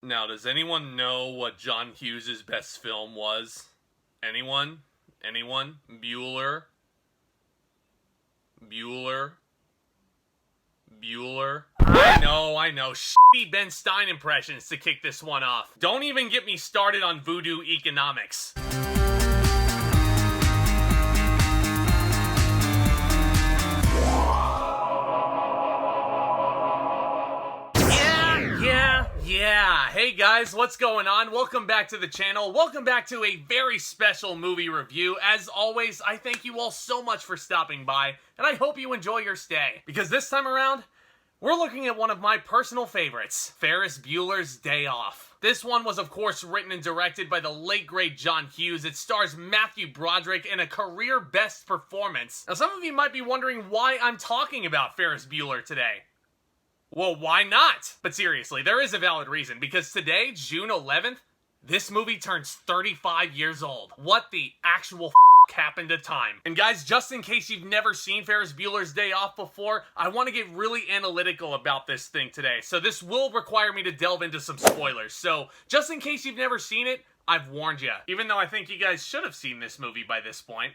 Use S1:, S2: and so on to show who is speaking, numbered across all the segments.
S1: Now, does anyone know what John Hughes' best film was? Anyone? Anyone? Bueller? Bueller? Bueller? I know. Shitty Ben Stein impressions to kick this one off. Don't even get me started on voodoo economics. Yeah. Hey guys, what's going on? Welcome back to the channel. Welcome back to a very special movie review. As always, I thank you all so much for stopping by, and I hope you enjoy your stay. Because this time around, we're looking at one of my personal favorites, Ferris Bueller's Day Off. This one was, of course, written and directed by the late, great John Hughes. It stars Matthew Broderick in a career-best performance. Now, some of you might be wondering why I'm talking about Ferris Bueller today. Well, why not? But seriously, there is a valid reason, because today, June 11th, this movie turns 35 years old. What the actual happened to time? And guys, just in case you've never seen Ferris Bueller's Day Off before, I want to get really analytical about this thing today. So this will require me to delve into some spoilers. So just in case you've never seen it, I've warned you. Even though I think you guys should have seen this movie by this point.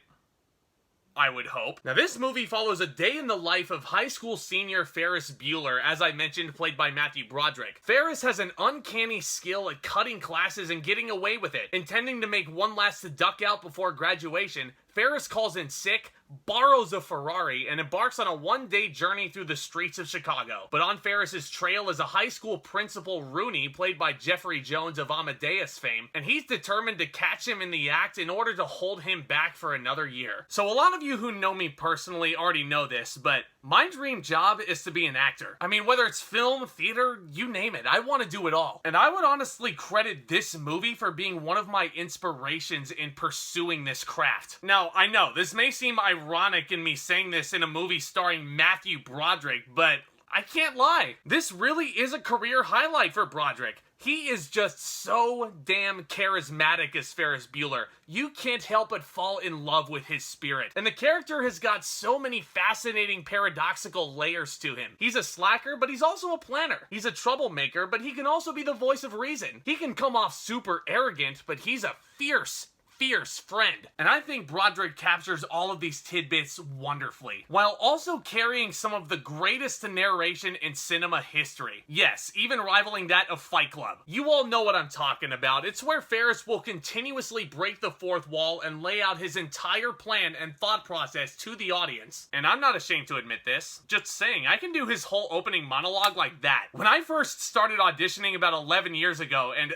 S1: I would hope. Now, this movie follows a day in the life of high school senior Ferris Bueller, as I mentioned, played by Matthew Broderick. Ferris has an uncanny skill at cutting classes and getting away with it. Intending to make one last duck out before graduation, Ferris calls in sick, borrows a Ferrari, and embarks on a one-day journey through the streets of Chicago. But on Ferris's trail is a high school principal, Rooney, played by Jeffrey Jones of Amadeus fame, and he's determined to catch him in the act in order to hold him back for another year. So a lot of you who know me personally already know this, but my dream job is to be an actor. I mean, whether it's film, theater, you name it, I want to do it all. And I would honestly credit this movie for being one of my inspirations in pursuing this craft. Now, I know, this may seem ironic in me saying this in a movie starring Matthew Broderick, but I can't lie. This really is a career highlight for Broderick. He is just so damn charismatic as Ferris Bueller. You can't help but fall in love with his spirit. And the character has got so many fascinating paradoxical layers to him. He's a slacker, but he's also a planner. He's a troublemaker, but he can also be the voice of reason. He can come off super arrogant, but he's a fierce friend. And I think Broderick captures all of these tidbits wonderfully, while also carrying some of the greatest narration in cinema history. Yes, even rivaling that of Fight Club. You all know what I'm talking about. It's where Ferris will continuously break the fourth wall and lay out his entire plan and thought process to the audience. And I'm not ashamed to admit this. Just saying, I can do his whole opening monologue like that. When I first started auditioning about 11 years ago, and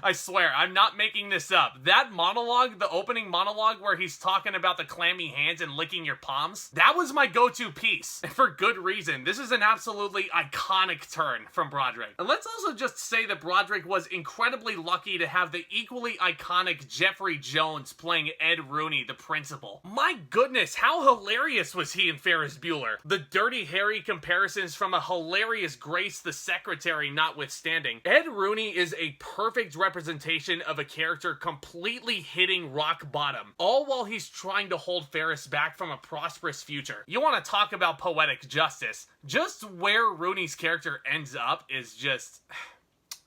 S1: I swear, I'm not making this up, that monologue, the opening monologue where he's talking about the clammy hands and licking your palms, that was my go-to piece. And for good reason. This is an absolutely iconic turn from Broderick. And let's also just say that Broderick was incredibly lucky to have the equally iconic Jeffrey Jones playing Ed Rooney, the principal. My goodness, how hilarious was he in Ferris Bueller? The Dirty Harry comparisons from a hilarious Grace the secretary notwithstanding, Ed Rooney is a perfect representation of a character completely hitting rock bottom, all while he's trying to hold Ferris back from a prosperous future. You want to talk about poetic justice. Just where Rooney's character ends up is just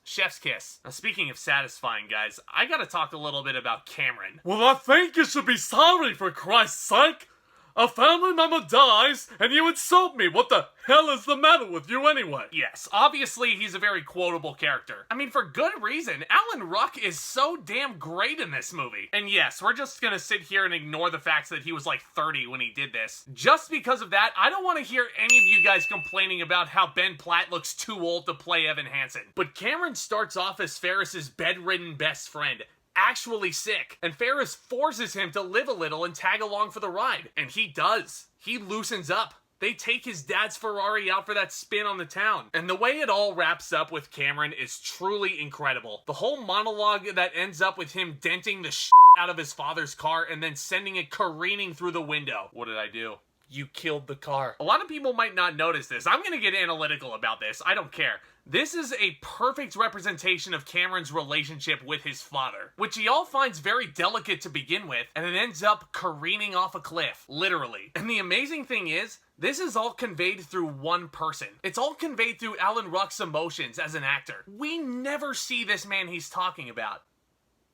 S1: chef's kiss. Now, speaking of satisfying, guys, I gotta talk a little bit about Cameron.
S2: Well, I think you should be sorry, for Christ's sake. A family member dies, and you insult me. What the hell is the matter with you anyway?
S1: Yes, obviously he's a very quotable character. I mean, for good reason. Alan Ruck is so damn great in this movie. And yes, we're just gonna sit here and ignore the fact that he was like 30 when he did this. Just because of that, I don't want to hear any of you guys complaining about how Ben Platt looks too old to play Evan Hansen. But Cameron starts off as Ferris's bedridden best friend, actually sick, and Ferris forces him to live a little and tag along for the ride. And he does. He loosens up. They take his dad's Ferrari out for that spin on the town. And the way it all wraps up with Cameron is truly incredible. The whole monologue that ends up with him denting the out of his father's car and then sending it careening through the window. What did I do? You killed the car. A lot of people might not notice this. I'm gonna get analytical about this. I don't care. This is a perfect representation of Cameron's relationship with his father, which he all finds very delicate to begin with, and it ends up careening off a cliff, literally. And the amazing thing is, this is all conveyed through one person. It's all conveyed through Alan Ruck's emotions as an actor. We never see this man he's talking about.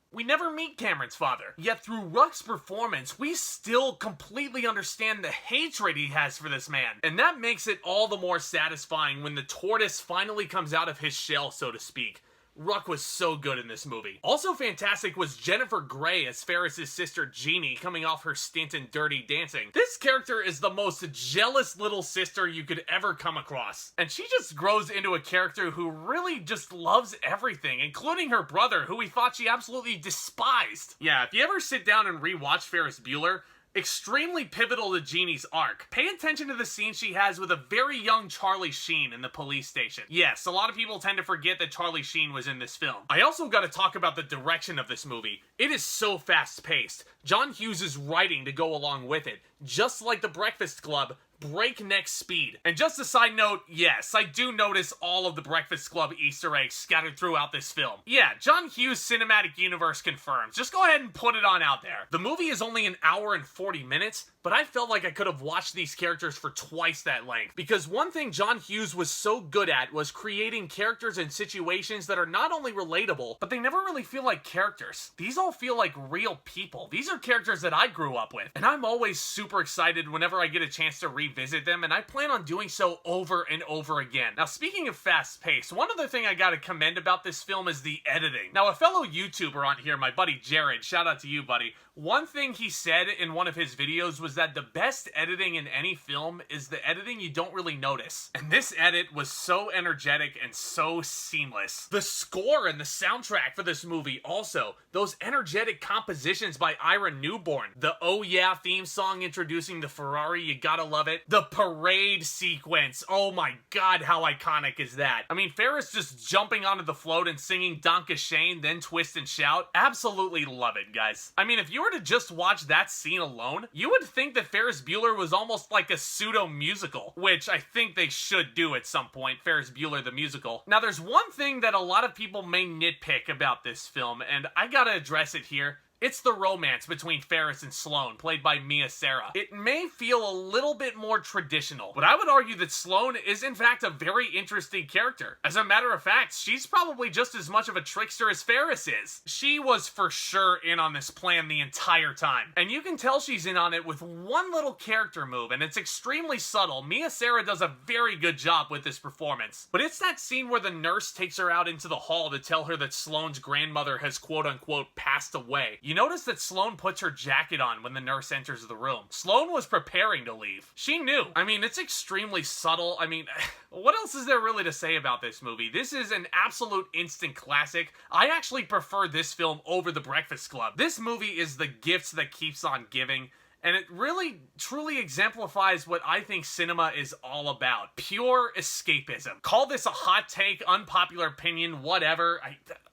S1: We never meet Cameron's father. Yet through Ruck's performance, we still completely understand the hatred he has for this man. And that makes it all the more satisfying when the tortoise finally comes out of his shell, so to speak. Ruck was so good in this movie. Also fantastic was Jennifer Grey as Ferris's sister Jeannie coming off her stint in Dirty Dancing. This character is the most jealous little sister you could ever come across. And she just grows into a character who really just loves everything, including her brother, who we thought she absolutely despised. Yeah, if you ever sit down and rewatch Ferris Bueller, extremely pivotal to Jeannie's arc. Pay attention to the scene she has with a very young Charlie Sheen in the police station. Yes, a lot of people tend to forget that Charlie Sheen was in this film. I also gotta talk about the direction of this movie. It is so fast-paced. John Hughes is writing to go along with it. Just like The Breakfast Club, breakneck speed. And just a side note, yes, I do notice all of the Breakfast Club Easter eggs scattered throughout this film. Yeah, John Hughes' cinematic universe confirms. Just go ahead and put it on out there. The movie is only an hour and 40 minutes, but I felt like I could have watched these characters for twice that length. Because one thing John Hughes was so good at was creating characters and situations that are not only relatable, but they never really feel like characters. These all feel like real people. These are characters that I grew up with, and I'm always super excited whenever I get a chance to revisit them, and I plan on doing so over and over again. Now, speaking of fast pace, one other thing I gotta commend about this film is the editing. Now, a fellow YouTuber on here, my buddy Jared, shout out to you, buddy, one thing he said in one of his videos was that the best editing in any film is the editing you don't really notice. And this edit was so energetic and so seamless. The score and the soundtrack for this movie also, those energetic compositions by Ira Newborn, the Oh Yeah theme song introducing the Ferrari, you gotta love it. The parade sequence, oh my god, how iconic is that? I mean, Ferris just jumping onto the float and singing Donka Shane, then Twist and Shout, absolutely love it, guys. I mean, if you were to just watch that scene alone, you would think that Ferris Bueller was almost like a pseudo-musical, which I think they should do at some point, Ferris Bueller the musical. Now, there's one thing that a lot of people may nitpick about this film, and I gotta address it here. It's the romance between Ferris and Sloane, played by Sara. It may feel a little bit more traditional, but I would argue that Sloane is in fact a very interesting character. As a matter of fact, she's probably just as much of a trickster as Ferris is. She was for sure in on this plan the entire time, and you can tell she's in on it with one little character move, and it's extremely subtle. Sara does a very good job with this performance. But it's that scene where the nurse takes her out into the hall to tell her that Sloane's grandmother has quote-unquote passed away. You notice that Sloane puts her jacket on when the nurse enters the room. Sloane was preparing to leave. She knew. I mean, it's extremely subtle. I mean, what else is there really to say about this movie? This is an absolute instant classic. I actually prefer this film over The Breakfast Club. This movie is the gifts that keeps on giving. And it really, truly exemplifies what I think cinema is all about. Pure escapism. Call this a hot take, unpopular opinion, whatever.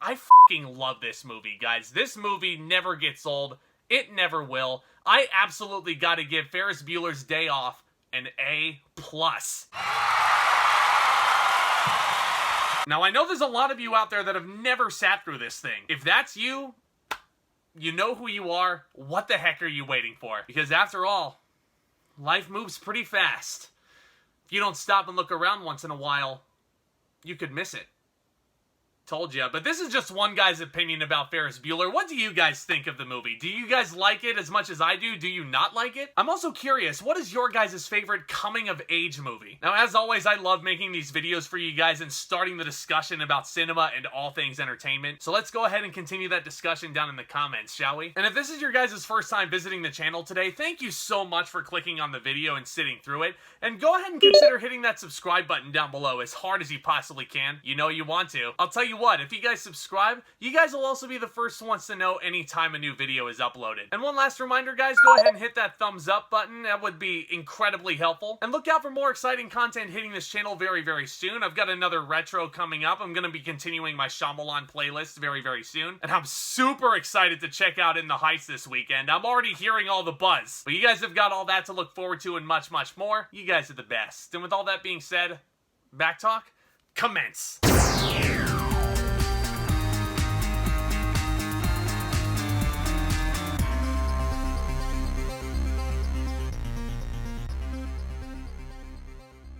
S1: I fucking love this movie, guys. This movie never gets old. It never will. I absolutely gotta give Ferris Bueller's Day Off an A+. Now, I know there's a lot of you out there that have never sat through this thing. If that's you, you know who you are. What the heck are you waiting for? Because after all, life moves pretty fast. If you don't stop and look around once in a while, you could miss it. Told ya. But this is just one guy's opinion about Ferris Bueller. What do you guys think of the movie? Do you guys like it as much as I do? Do you not like it? I'm also curious, what is your guys' favorite coming-of-age movie? Now, as always, I love making these videos for you guys and starting the discussion about cinema and all things entertainment. So let's go ahead and continue that discussion down in the comments, shall we? And if this is your guys' first time visiting the channel today, thank you so much for clicking on the video and sitting through it. And go ahead and consider hitting that subscribe button down below as hard as you possibly can. You know you want to. I'll tell you what, if you guys subscribe, you guys will also be the first ones to know anytime a new video is uploaded. And one last reminder, guys, go ahead and hit that thumbs up button. That would be incredibly helpful. And look out for more exciting content hitting this channel very, very soon. I've got another retro coming up. I'm going to be continuing my Shyamalan playlist very, very soon. And I'm super excited to check out In the Heights this weekend. I'm already hearing all the buzz. But you guys have got all that to look forward to and much, much more. You guys are the best. And with all that being said, back talk, commence.